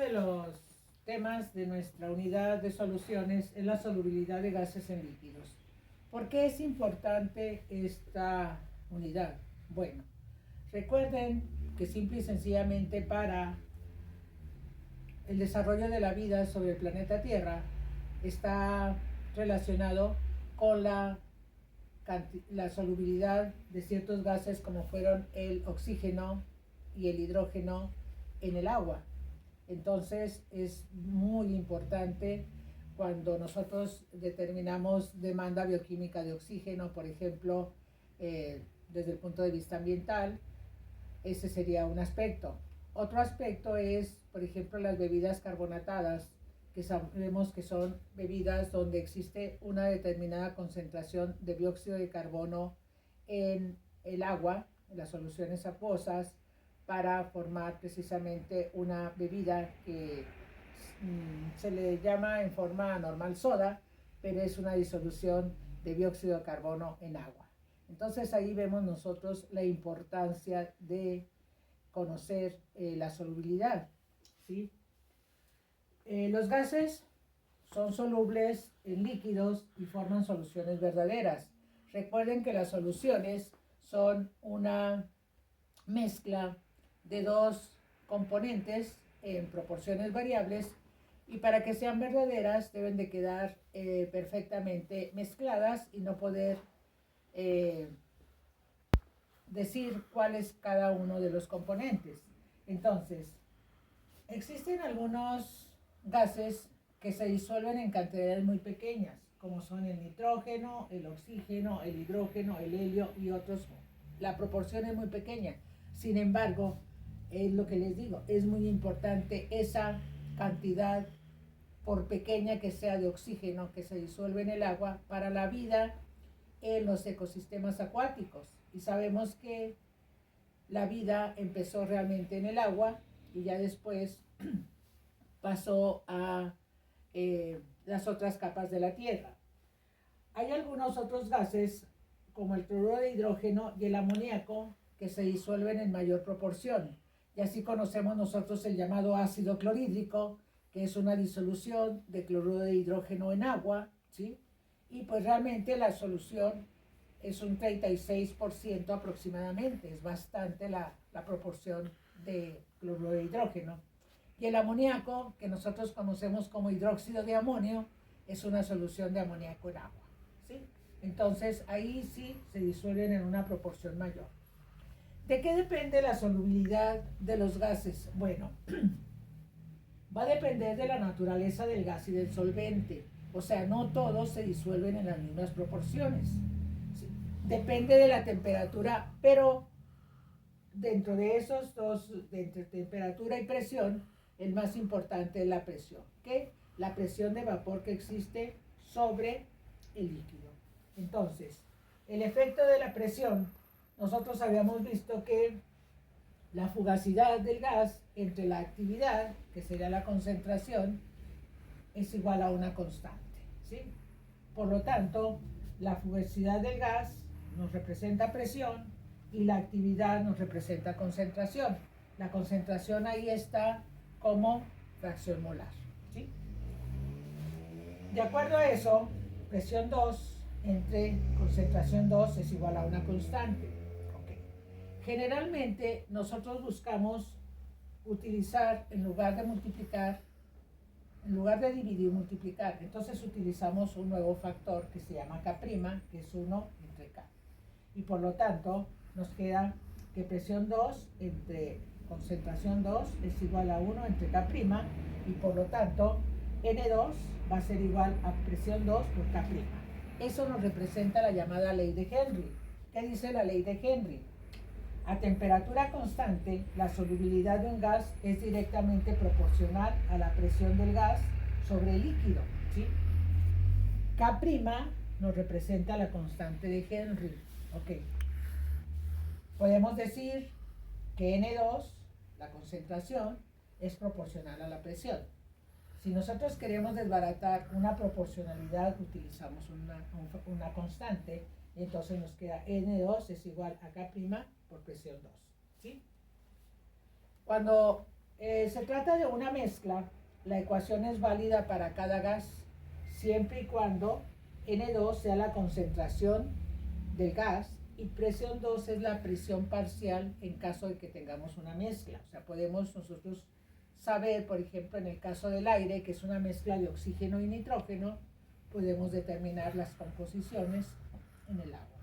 de los temas de nuestra unidad de soluciones es la solubilidad de gases en líquidos. ¿Por qué es importante esta unidad? Bueno, recuerden que simple y sencillamente para el desarrollo de la vida sobre el planeta Tierra está relacionado con la solubilidad de ciertos gases como fueron el oxígeno y el hidrógeno en el agua. Entonces es muy importante cuando nosotros determinamos demanda bioquímica de oxígeno, por ejemplo, desde el punto de vista ambiental, ese sería un aspecto. Otro aspecto es, por ejemplo, las bebidas carbonatadas, que sabemos que son bebidas donde existe una determinada concentración de dióxido de carbono en el agua, en las soluciones acuosas, para formar precisamente una bebida que se le llama en forma normal soda, pero es una disolución de dióxido de carbono en agua. Entonces ahí vemos nosotros la importancia de conocer la solubilidad, ¿sí? Los gases son solubles en líquidos y forman soluciones verdaderas. Recuerden que las soluciones son una mezcla de dos componentes en proporciones variables y para que sean verdaderas deben de quedar perfectamente mezcladas y no poder decir cuál es cada uno de los componentes. Entonces, existen algunos gases que se disuelven en cantidades muy pequeñas, como son el nitrógeno, el oxígeno, el hidrógeno, el helio y otros. La proporción es muy pequeña. Sin embargo, es lo que les digo, es muy importante esa cantidad, por pequeña que sea, de oxígeno que se disuelve en el agua para la vida en los ecosistemas acuáticos. Y sabemos que la vida empezó realmente en el agua y ya después pasó a las otras capas de la Tierra. Hay algunos otros gases, como el cloruro de hidrógeno y el amoníaco, que se disuelven en mayor proporción. Y así conocemos nosotros el llamado ácido clorhídrico, que es una disolución de cloruro de hidrógeno en agua, ¿sí? Y pues realmente la solución es un 36% aproximadamente, es bastante la proporción de cloruro de hidrógeno. Y el amoníaco, que nosotros conocemos como hidróxido de amonio, es una solución de amoníaco en agua, ¿sí? Entonces ahí sí se disuelven en una proporción mayor. ¿De qué depende la solubilidad de los gases? Bueno, va a depender de la naturaleza del gas y del solvente. O sea, no todos se disuelven en las mismas proporciones. ¿Sí? Depende de la temperatura, pero dentro de esos dos, entre temperatura y presión, el más importante es la presión, ¿ok? La presión de vapor que existe sobre el líquido. Entonces, el efecto de la presión, nosotros habíamos visto que la fugacidad del gas entre la actividad, que sería la concentración, es igual a una constante, ¿sí? Por lo tanto, la fugacidad del gas nos representa presión y la actividad nos representa concentración. La concentración ahí está como fracción molar, ¿sí? De acuerdo a eso, presión 2 entre concentración 2 es igual a una constante. Okay. Generalmente nosotros buscamos utilizar, en lugar de multiplicar, en lugar de dividir, multiplicar. Entonces utilizamos un nuevo factor que se llama K', que es 1 entre K. Y por lo tanto, nos queda que presión 2 entre concentración 2 es igual a 1 entre K', y por lo tanto, N2 va a ser igual a presión 2 por K'. Eso nos representa la llamada ley de Henry. ¿Qué dice la ley de Henry? A temperatura constante, la solubilidad de un gas es directamente proporcional a la presión del gas sobre el líquido, ¿sí? K' nos representa la constante de Henry. Ok. Podemos decir que N2, la concentración, es proporcional a la presión. Si nosotros queremos desbaratar una proporcionalidad, utilizamos una constante, y entonces nos queda N2 es igual a K' por presión 2, ¿sí? Cuando Se trata de una mezcla. La ecuación es válida para cada gas siempre y cuando N2 sea la concentración del gas y presión 2 es la presión parcial en caso de que tengamos una mezcla. O sea, podemos nosotros saber, por ejemplo, en el caso del aire, que es una mezcla de oxígeno y nitrógeno, podemos determinar las composiciones en el agua.